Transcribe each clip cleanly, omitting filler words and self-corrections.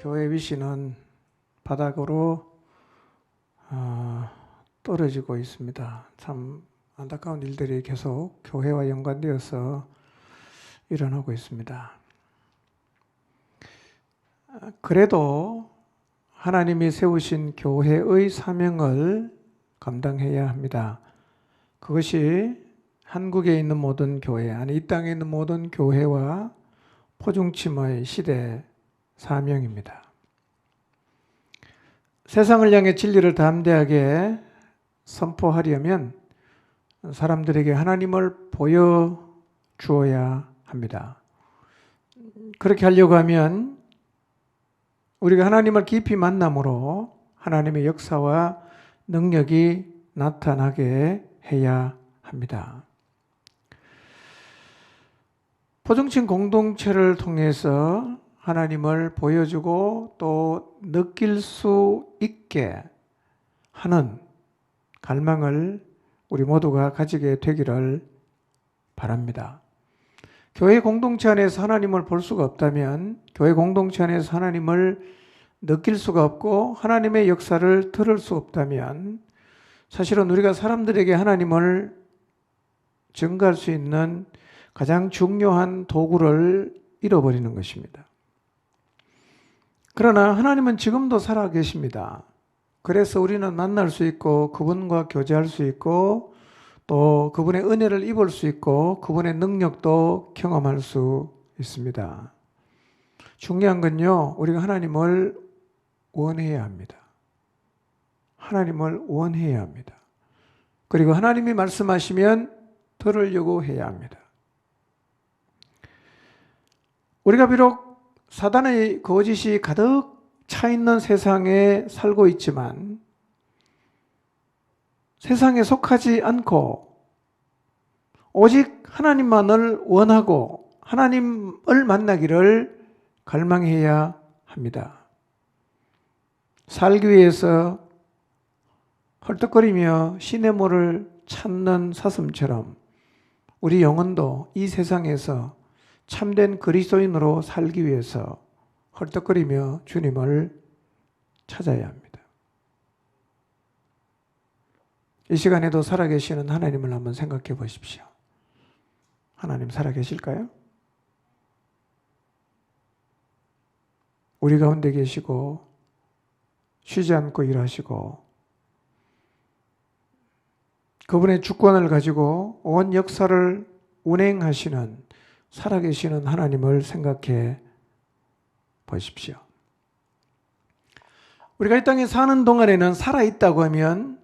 교회 위신은 바닥으로 떨어지고 있습니다. 참 안타까운 일들이 계속 교회와 연관되어서 일어나고 있습니다. 그래도 하나님이 세우신 교회의 사명을 감당해야 합니다. 그것이 한국에 있는 모든 교회, 아니 이 땅에 있는 모든 교회와 포중침의 시대 사명입니다. 세상을 향해 진리를 담대하게 선포하려면 사람들에게 하나님을 보여주어야 합니다. 그렇게 하려고 하면 우리가 하나님을 깊이 만남으로 하나님의 역사와 능력이 나타나게 해야 합니다. 포중친 공동체를 통해서 하나님을 보여주고 또 느낄 수 있게 하는 갈망을 우리 모두가 가지게 되기를 바랍니다. 교회 공동체 안에서 하나님을 볼 수가 없다면, 교회 공동체 안에서 하나님을 느낄 수가 없고 하나님의 역사를 들을 수 없다면 사실은 우리가 사람들에게 하나님을 증거할 수 있는 가장 중요한 도구를 잃어버리는 것입니다. 그러나 하나님은 지금도 살아계십니다. 그래서 우리는 만날 수 있고 그분과 교제할 수 있고 또 그분의 은혜를 입을 수 있고 그분의 능력도 경험할 수 있습니다. 중요한 건요, 우리가 하나님을 원해야 합니다. 하나님을 원해야 합니다. 그리고 하나님이 말씀하시면 들으려고 해야 합니다. 우리가 비록 사단의 거짓이 가득 차 있는 세상에 살고 있지만 세상에 속하지 않고 오직 하나님만을 원하고 하나님을 만나기를 갈망해야 합니다. 살기 위해서 헐떡거리며 시냇물을 찾는 사슴처럼 우리 영혼도 이 세상에서 참된 그리스도인으로 살기 위해서 헐떡거리며 주님을 찾아야 합니다. 이 시간에도 살아계시는 하나님을 한번 생각해 보십시오. 하나님 살아계실까요? 우리 가운데 계시고 쉬지 않고 일하시고 그분의 주권을 가지고 온 역사를 운행하시는 살아계시는 하나님을 생각해 보십시오. 우리가 이 땅에 사는 동안에는 살아있다고 하면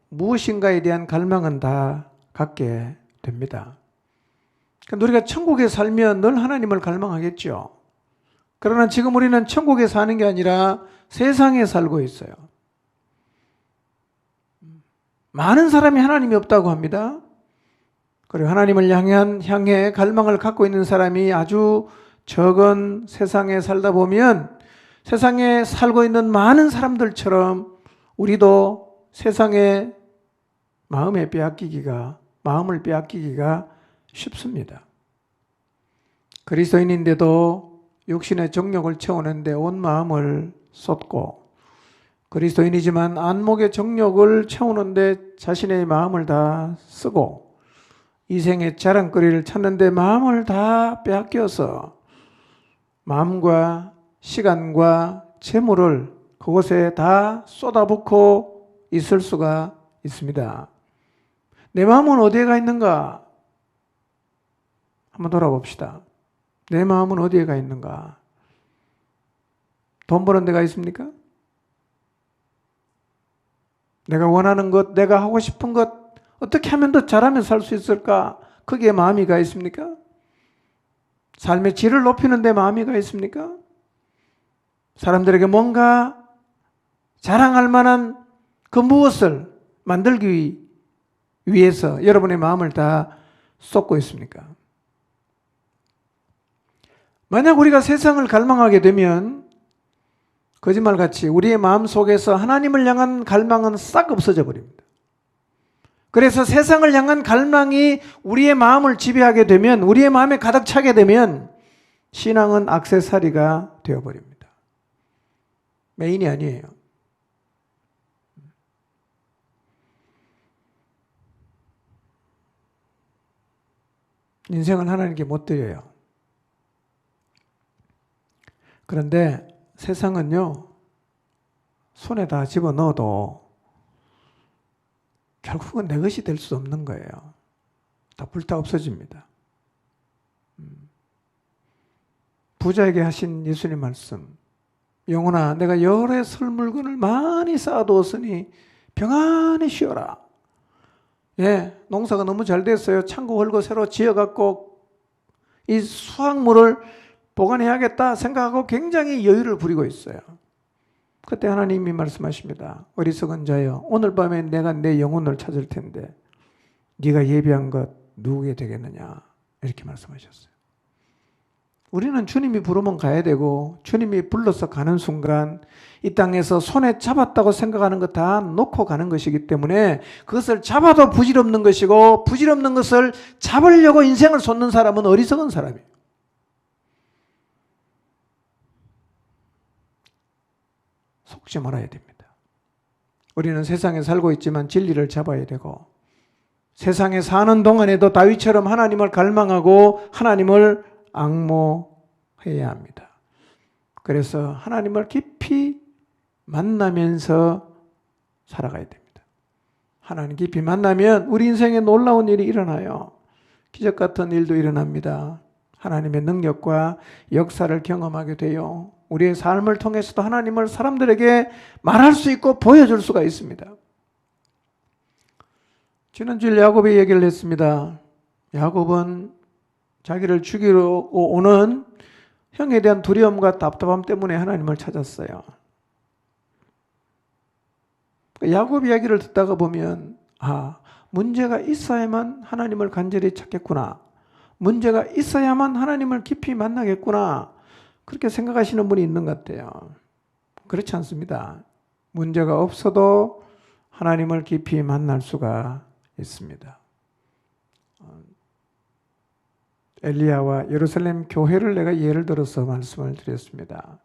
무엇인가에 대한 갈망은 다 갖게 됩니다. 그러니까 우리가 천국에 살면 늘 하나님을 갈망하겠죠. 그러나 지금 우리는 천국에 사는 게 아니라 세상에 살고 있어요. 많은 사람이 하나님이 없다고 합니다. 그리고 하나님을 향해 갈망을 갖고 있는 사람이 아주 적은 세상에 살다 보면 세상에 살고 있는 많은 사람들처럼 우리도 세상에 마음을 빼앗기기가 쉽습니다. 그리스도인인데도 육신의 정욕을 채우는데 온 마음을 쏟고 그리스도인이지만 안목의 정욕을 채우는데 자신의 마음을 다 쓰고 이생의 자랑거리를 찾는데 마음을 다 빼앗겨서 마음과 시간과 재물을 그곳에 다 쏟아붓고 있을 수가 있습니다. 내 마음은 어디에 가 있는가? 한번 돌아봅시다. 내 마음은 어디에 가 있는가? 돈 버는 데가 있습니까? 내가 원하는 것, 내가 하고 싶은 것, 어떻게 하면 더 잘하면 살 수 있을까? 거기에 마음이 가 있습니까? 삶의 질을 높이는 데 마음이 가 있습니까? 사람들에게 뭔가 자랑할 만한 그 무엇을 만들기 위해서 여러분의 마음을 다 쏟고 있습니까? 만약 우리가 세상을 갈망하게 되면 거짓말같이 우리의 마음 속에서 하나님을 향한 갈망은 싹 없어져 버립니다. 그래서 세상을 향한 갈망이 우리의 마음을 지배하게 되면, 우리의 마음에 가득 차게 되면 신앙은 액세서리가 되어버립니다. 메인이 아니에요. 인생은 하나님께 못 드려요. 그런데 세상은요, 손에 다 집어넣어도 결국은 내 것이 될 수 없는 거예요. 다 불타 없어집니다. 부자에게 하신 예수님 말씀, 영혼아 내가 여러 설 물건을 많이 쌓아두었으니 평안히 쉬어라. 예, 농사가 너무 잘 됐어요. 창고 헐고 새로 지어갖고 이 수확물을 보관해야겠다 생각하고 굉장히 여유를 부리고 있어요. 그때 하나님이 말씀하십니다. 어리석은 자여, 오늘 밤에 내가 내 영혼을 찾을 텐데 네가 예비한 것 누구게 되겠느냐, 이렇게 말씀하셨어요. 우리는 주님이 부르면 가야 되고, 주님이 불러서 가는 순간 이 땅에서 손에 잡았다고 생각하는 것 다 놓고 가는 것이기 때문에 그것을 잡아도 부질없는 것이고, 부질없는 것을 잡으려고 인생을 쏟는 사람은 어리석은 사람이에요. 속지 말아야 됩니다. 우리는 세상에 살고 있지만 진리를 잡아야 되고, 세상에 사는 동안에도 다윗처럼 하나님을 갈망하고 하나님을 앙모해야 합니다. 그래서 하나님을 깊이 만나면서 살아가야 됩니다. 하나님 깊이 만나면 우리 인생에 놀라운 일이 일어나요. 기적 같은 일도 일어납니다. 하나님의 능력과 역사를 경험하게 돼요. 우리의 삶을 통해서도 하나님을 사람들에게 말할 수 있고 보여줄 수가 있습니다. 지난주에 야곱이 얘기를 했습니다. 야곱은 자기를 죽이러 오는 형에 대한 두려움과 답답함 때문에 하나님을 찾았어요. 야곱 이야기를 듣다가 보면, 문제가 있어야만 하나님을 간절히 찾겠구나, 문제가 있어야만 하나님을 깊이 만나겠구나, 그렇게 생각하시는 분이 있는 것 같아요. 그렇지 않습니다. 문제가 없어도 하나님을 깊이 만날 수가 있습니다. 엘리야와 예루살렘 교회를 내가 예를 들어서 말씀을 드렸습니다.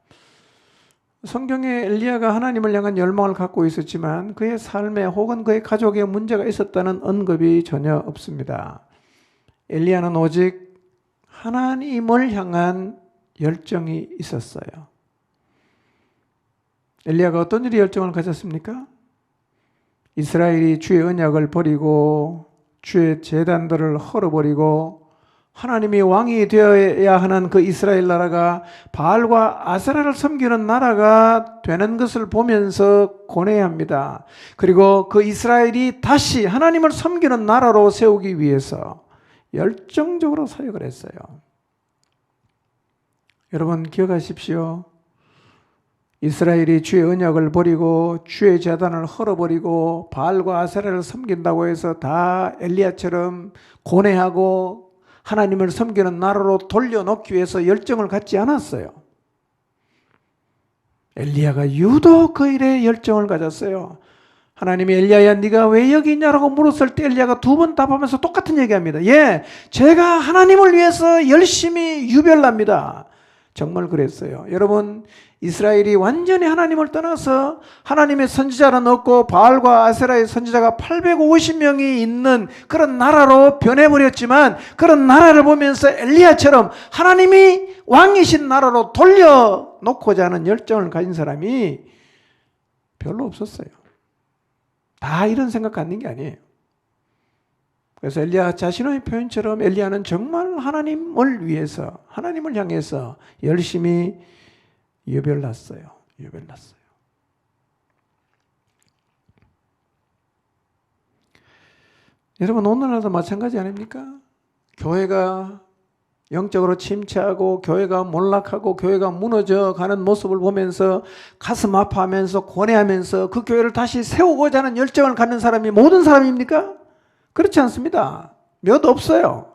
성경에 엘리야가 하나님을 향한 열망을 갖고 있었지만 그의 삶에 혹은 그의 가족에 문제가 있었다는 언급이 전혀 없습니다. 엘리야는 오직 하나님을 향한 열정이 있었어요. 엘리야가 어떤 일에 열정을 가졌습니까? 이스라엘이 주의 언약을 버리고 주의 제단들을 헐어버리고 하나님이 왕이 되어야 하는 그 이스라엘 나라가 바알과 아세라를 섬기는 나라가 되는 것을 보면서 고뇌합니다. 그리고 그 이스라엘이 다시 하나님을 섬기는 나라로 세우기 위해서 열정적으로 사역을 했어요. 여러분 기억하십시오. 이스라엘이 주의 언약을 버리고 주의 제단을 헐어버리고 바알과 아세라를 섬긴다고 해서 다 엘리야처럼 고뇌하고 하나님을 섬기는 나라로 돌려놓기 위해서 열정을 갖지 않았어요. 엘리야가 유독 그 일에 열정을 가졌어요. 하나님이 엘리야야 네가 왜 여기 있냐라고 물었을 때 엘리야가 두 번 답하면서 똑같은 얘기합니다. 예, 제가 하나님을 위해서 열심히 유별납니다. 정말 그랬어요. 여러분, 이스라엘이 완전히 하나님을 떠나서 하나님의 선지자는 없고 바알과 아세라의 선지자가 850명이 있는 그런 나라로 변해버렸지만, 그런 나라를 보면서 엘리야처럼 하나님이 왕이신 나라로 돌려놓고자 하는 열정을 가진 사람이 별로 없었어요. 다 이런 생각 갖는 게 아니에요. 그래서 엘리야 자신의 표현처럼 엘리야는 정말 하나님을 위해서, 하나님을 향해서 열심히 유별났어요. 여러분, 오늘날도 마찬가지 아닙니까? 교회가 영적으로 침체하고 교회가 몰락하고 교회가 무너져 가는 모습을 보면서 가슴 아파하면서 고뇌하면서 그 교회를 다시 세우고자 하는 열정을 갖는 사람이 모든 사람입니까? 그렇지 않습니다. 몇 없어요.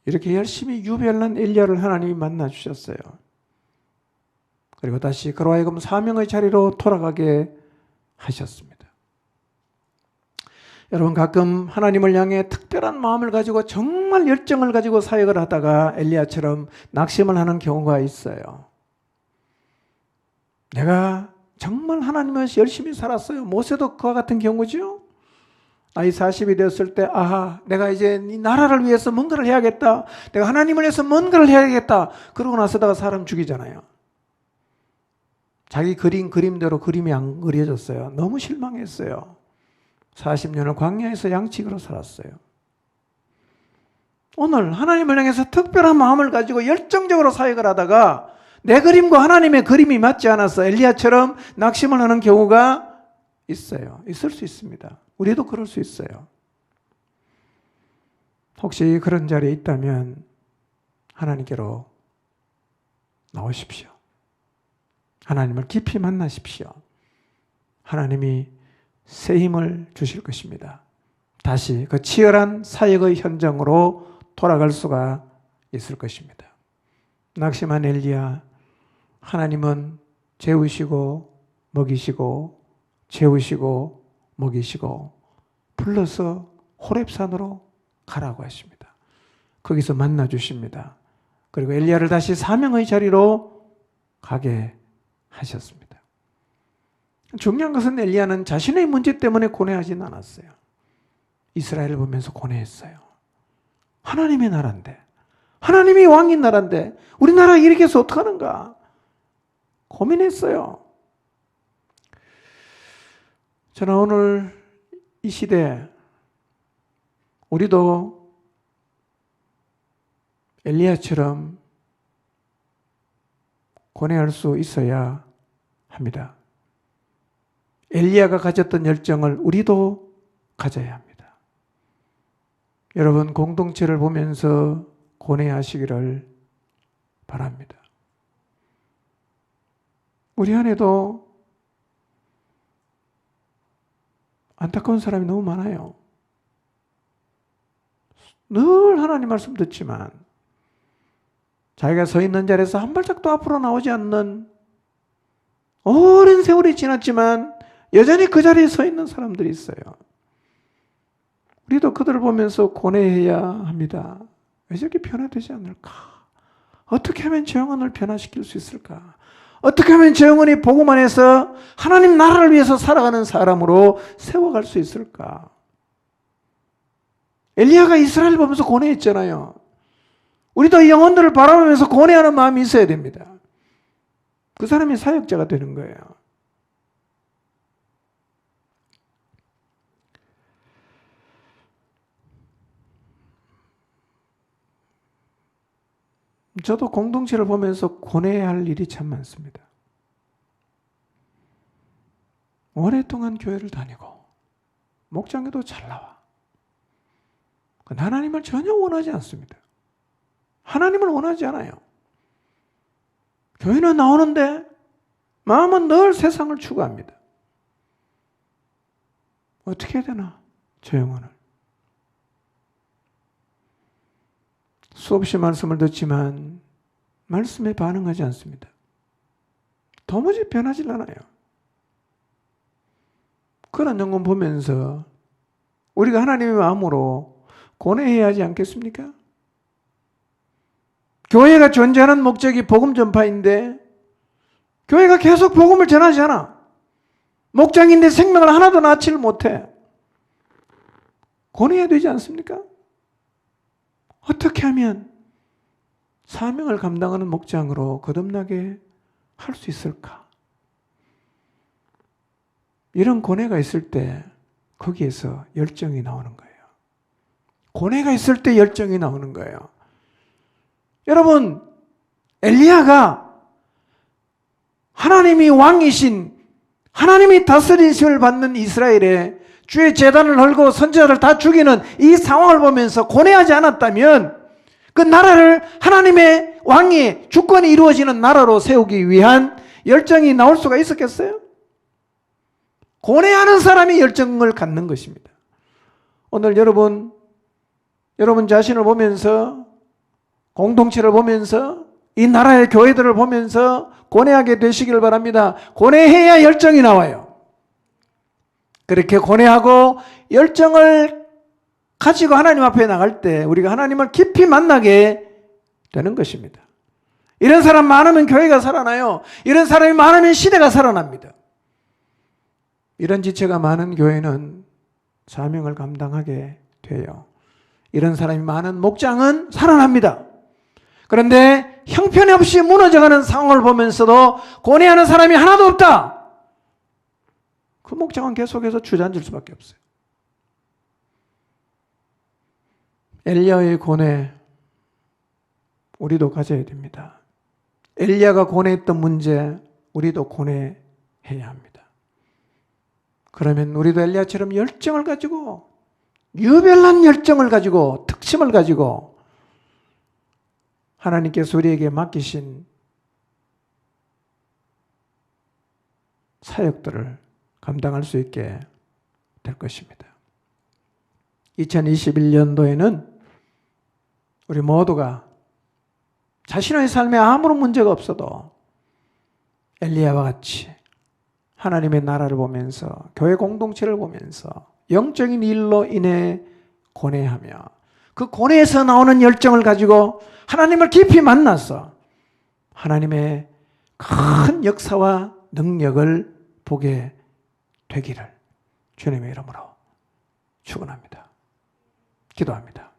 이렇게 열심히 유별난 엘리야를 하나님이 만나 주셨어요. 그리고 다시 그로 하여금 사명의 자리로 돌아가게 하셨습니다. 여러분 가끔 하나님을 향해 특별한 마음을 가지고 정말 열정을 가지고 사역을 하다가 엘리야처럼 낙심을 하는 경우가 있어요. 내가 정말 하나님 위해서 열심히 살았어요. 모세도 그와 같은 경우죠. 나이 40이 되었을 때 내가 이제 이 나라를 위해서 뭔가를 해야겠다. 내가 하나님을 위해서 뭔가를 해야겠다. 그러고 나서다가 사람 죽이잖아요. 자기 그린 그림대로 그림이 안 그려졌어요. 너무 실망했어요. 40년을 광야에서 양치기로 살았어요. 오늘 하나님을 향해서 특별한 마음을 가지고 열정적으로 사역을 하다가 내 그림과 하나님의 그림이 맞지 않아서 엘리야처럼 낙심을 하는 경우가 있어요. 있을 수 있습니다. 우리도 그럴 수 있어요. 혹시 그런 자리에 있다면 하나님께로 나오십시오. 하나님을 깊이 만나십시오. 하나님이 새 힘을 주실 것입니다. 다시 그 치열한 사역의 현장으로 돌아갈 수가 있을 것입니다. 낙심한 엘리야, 하나님은 재우시고 먹이시고 재우시고 먹이시고 불러서 호렙산으로 가라고 하십니다. 거기서 만나 주십니다. 그리고 엘리야를 다시 사명의 자리로 가게 하셨습니다. 중요한 것은 엘리야는 자신의 문제 때문에 고뇌하진 않았어요. 이스라엘을 보면서 고뇌했어요. 하나님의 나라인데, 하나님이 왕인 나라인데 우리나라 이렇게 해서 어떡하는가 고민했어요. 저는 오늘 이 시대 우리도 엘리야처럼 고뇌할 수 있어야 합니다. 엘리야가 가졌던 열정을 우리도 가져야 합니다. 여러분 공동체를 보면서 고뇌하시기를 바랍니다. 우리 안에도 안타까운 사람이 너무 많아요. 늘 하나님 말씀 듣지만 자기가 서 있는 자리에서 한 발짝도 앞으로 나오지 않는 오랜 세월이 지났지만 여전히 그 자리에 서 있는 사람들이 있어요. 우리도 그들을 보면서 고뇌해야 합니다. 왜 저렇게 변화되지 않을까? 어떻게 하면 저 영혼을 변화시킬 수 있을까? 어떻게 하면 저 영혼이 복음 안에서 하나님 나라를 위해서 살아가는 사람으로 세워갈 수 있을까? 엘리야가 이스라엘을 보면서 고뇌했잖아요. 우리도 이 영혼들을 바라보면서 고뇌하는 마음이 있어야 됩니다. 그 사람이 사역자가 되는 거예요. 저도 공동체를 보면서 고뇌할 일이 참 많습니다. 오랫동안 교회를 다니고 목장에도 잘 나와. 하나님을 전혀 원하지 않습니다. 하나님을 원하지 않아요. 교회는 나오는데 마음은 늘 세상을 추구합니다. 어떻게 해야 되나? 저 영혼을. 수없이 말씀을 듣지만 말씀에 반응하지 않습니다. 도무지 변하지 않아요. 그런 영혼 보면서 우리가 하나님의 마음으로 고뇌해야 하지 않겠습니까? 교회가 존재하는 목적이 복음 전파인데 교회가 계속 복음을 전하지 않아. 목장인데 생명을 하나도 낳지를 못해. 고뇌해야 되지 않습니까? 어떻게 하면 사명을 감당하는 목장으로 거듭나게 할 수 있을까? 이런 고뇌가 있을 때 거기에서 열정이 나오는 거예요. 고뇌가 있을 때 열정이 나오는 거예요. 여러분, 엘리야가 하나님이 왕이신 하나님이 다스리심을 받는 이스라엘에 주의 제단을 헐고 선지자를 다 죽이는 이 상황을 보면서 고뇌하지 않았다면 그 나라를 하나님의 왕이 주권이 이루어지는 나라로 세우기 위한 열정이 나올 수가 있었겠어요? 고뇌하는 사람이 열정을 갖는 것입니다. 오늘 여러분 자신을 보면서 공동체를 보면서 이 나라의 교회들을 보면서 고뇌하게 되시길 바랍니다. 고뇌해야 열정이 나와요. 그렇게 고뇌하고 열정을 가지고 하나님 앞에 나갈 때 우리가 하나님을 깊이 만나게 되는 것입니다. 이런 사람 많으면 교회가 살아나요. 이런 사람이 많으면 시대가 살아납니다. 이런 지체가 많은 교회는 사명을 감당하게 돼요. 이런 사람이 많은 목장은 살아납니다. 그런데 형편없이 무너져가는 상황을 보면서도 고뇌하는 사람이 하나도 없다. 그 목장은 계속해서 주저앉을 수밖에 없어요. 엘리야의 고뇌 우리도 가져야 됩니다. 엘리야가 고뇌했던 문제 우리도 고뇌해야 합니다. 그러면 우리도 엘리야처럼 열정을 가지고 유별난 열정을 가지고 특심을 가지고 하나님께서 우리에게 맡기신 사역들을 감당할 수 있게 될 것입니다. 2021년도에는 우리 모두가 자신의 삶에 아무런 문제가 없어도 엘리야와 같이 하나님의 나라를 보면서 교회 공동체를 보면서 영적인 일로 인해 고뇌하며 그 고뇌에서 나오는 열정을 가지고 하나님을 깊이 만나서 하나님의 큰 역사와 능력을 보게 되기를 주님의 이름으로 축원합니다. 기도합니다.